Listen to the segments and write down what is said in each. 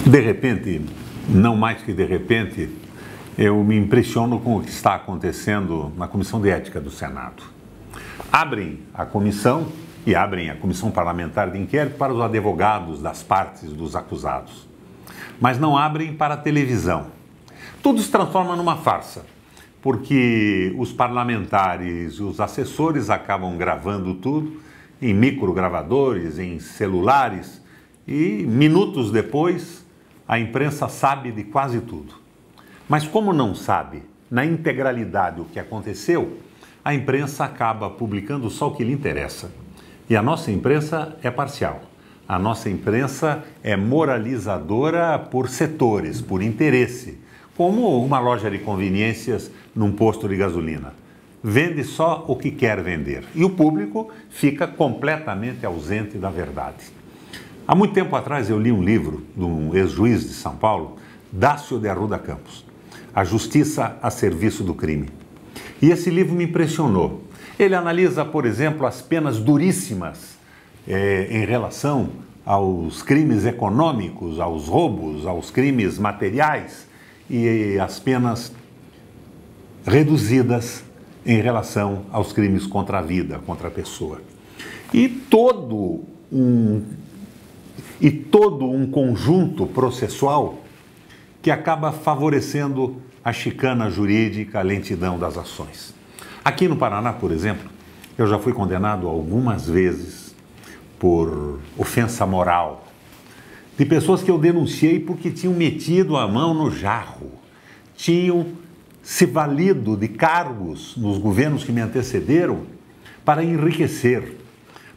De repente, não mais que de repente, eu me impressiono com o que está acontecendo na Comissão de Ética do Senado. Abrem a comissão e abrem a Comissão Parlamentar de Inquérito para os advogados das partes dos acusados, mas não abrem para a televisão. Tudo se transforma numa farsa, porque os parlamentares e os assessores acabam gravando tudo em microgravadores, em celulares, e minutos depois a imprensa sabe de quase tudo. Mas como não sabe na integralidade o que aconteceu, a imprensa acaba publicando só o que lhe interessa. E a nossa imprensa é parcial. A nossa imprensa é moralizadora por setores, por interesse, como uma loja de conveniências num posto de gasolina. Vende só o que quer vender. E o público fica completamente ausente da verdade. Há muito tempo atrás eu li um livro de um ex-juiz de São Paulo, Dácio de Arruda Campos, A Justiça a Serviço do Crime. E esse livro me impressionou. Ele analisa, por exemplo, as penas duríssimas em relação aos crimes econômicos, aos roubos, aos crimes materiais e as penas reduzidas em relação aos crimes contra a vida, contra a pessoa. E todo um conjunto processual que acaba favorecendo a chicana jurídica, a lentidão das ações. Aqui no Paraná, por exemplo, eu já fui condenado algumas vezes por ofensa moral, de pessoas que eu denunciei porque tinham metido a mão no jarro, tinham se valido de cargos nos governos que me antecederam para enriquecer,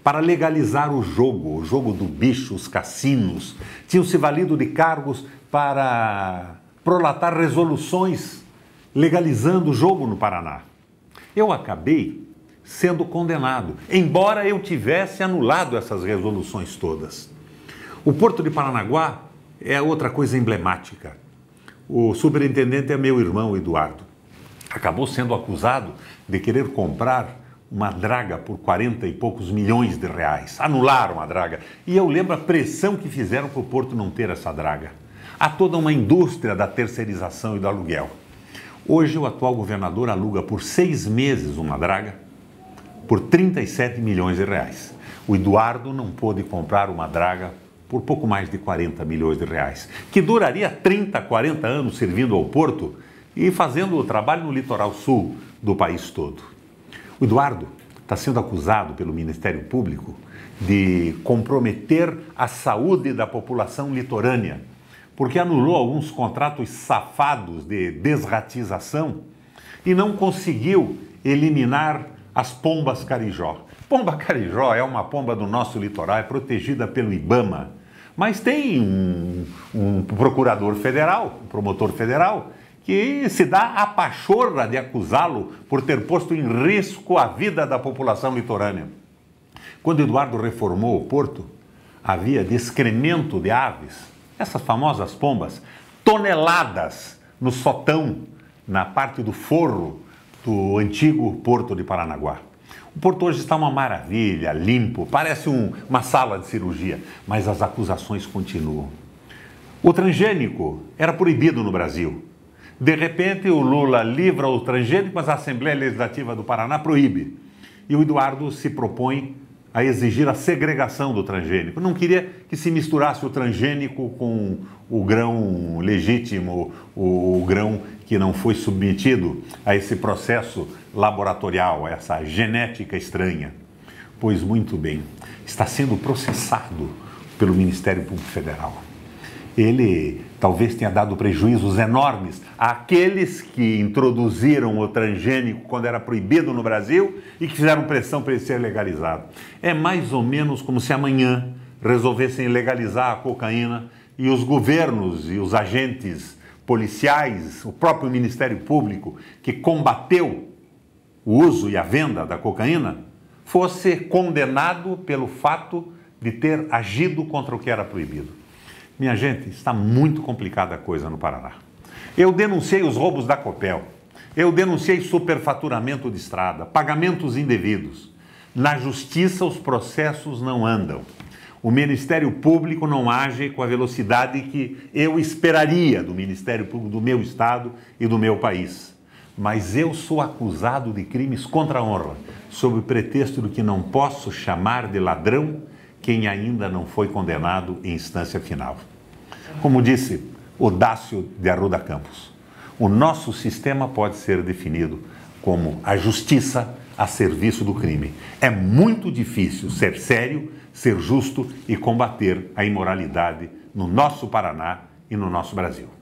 para legalizar o jogo do bicho, os cassinos, tinham se valido de cargos para prolatar resoluções legalizando o jogo no Paraná. Eu acabei sendo condenado, embora eu tivesse anulado essas resoluções todas. O Porto de Paranaguá é outra coisa emblemática. O superintendente é meu irmão, Eduardo. Acabou sendo acusado de querer comprar uma draga por 40 e poucos milhões de reais. Anularam a draga. E eu lembro a pressão que fizeram para o Porto não ter essa draga. Há toda uma indústria da terceirização e do aluguel. Hoje o atual governador aluga por 6 meses uma draga por 37 milhões de reais. O Eduardo não pôde comprar uma draga por pouco mais de 40 milhões de reais, que duraria 30, 40 anos servindo ao Porto e fazendo o trabalho no litoral sul do país todo. O Eduardo está sendo acusado pelo Ministério Público de comprometer a saúde da população litorânea, porque anulou alguns contratos safados de desratização e não conseguiu eliminar as pombas carijó. Pomba carijó é uma pomba do nosso litoral, é protegida pelo IBAMA, mas tem um procurador federal, um promotor federal, que se dá a pachorra de acusá-lo por ter posto em risco a vida da população litorânea. Quando Eduardo reformou o Porto, havia descremento de aves, essas famosas pombas, toneladas no sotão, na parte do forro do antigo Porto de Paranaguá. O Porto hoje está uma maravilha, limpo, parece uma sala de cirurgia, mas as acusações continuam. O transgênico era proibido no Brasil. De repente, o Lula livra o transgênico, mas a Assembleia Legislativa do Paraná proíbe. E o Eduardo se propõe a exigir a segregação do transgênico. Não queria que se misturasse o transgênico com o grão legítimo, o grão que não foi submetido a esse processo laboratorial, a essa genética estranha. Pois muito bem, está sendo processado pelo Ministério Público Federal. Ele talvez tenha dado prejuízos enormes àqueles que introduziram o transgênico quando era proibido no Brasil e que fizeram pressão para ele ser legalizado. É mais ou menos como se amanhã resolvessem legalizar a cocaína e os governos e os agentes policiais, o próprio Ministério Público, que combateu o uso e a venda da cocaína, fosse condenado pelo fato de ter agido contra o que era proibido. Minha gente, está muito complicada a coisa no Paraná. Eu denunciei os roubos da Copel, eu denunciei superfaturamento de estrada, pagamentos indevidos. Na justiça os processos não andam. O Ministério Público não age com a velocidade que eu esperaria do Ministério Público do meu estado e do meu país. Mas eu sou acusado de crimes contra a honra, sob o pretexto de que não posso chamar de ladrão quem ainda não foi condenado em instância final. Como disse Odácio de Arruda Campos, o nosso sistema pode ser definido como a justiça a serviço do crime. É muito difícil ser sério, ser justo e combater a imoralidade no nosso Paraná e no nosso Brasil.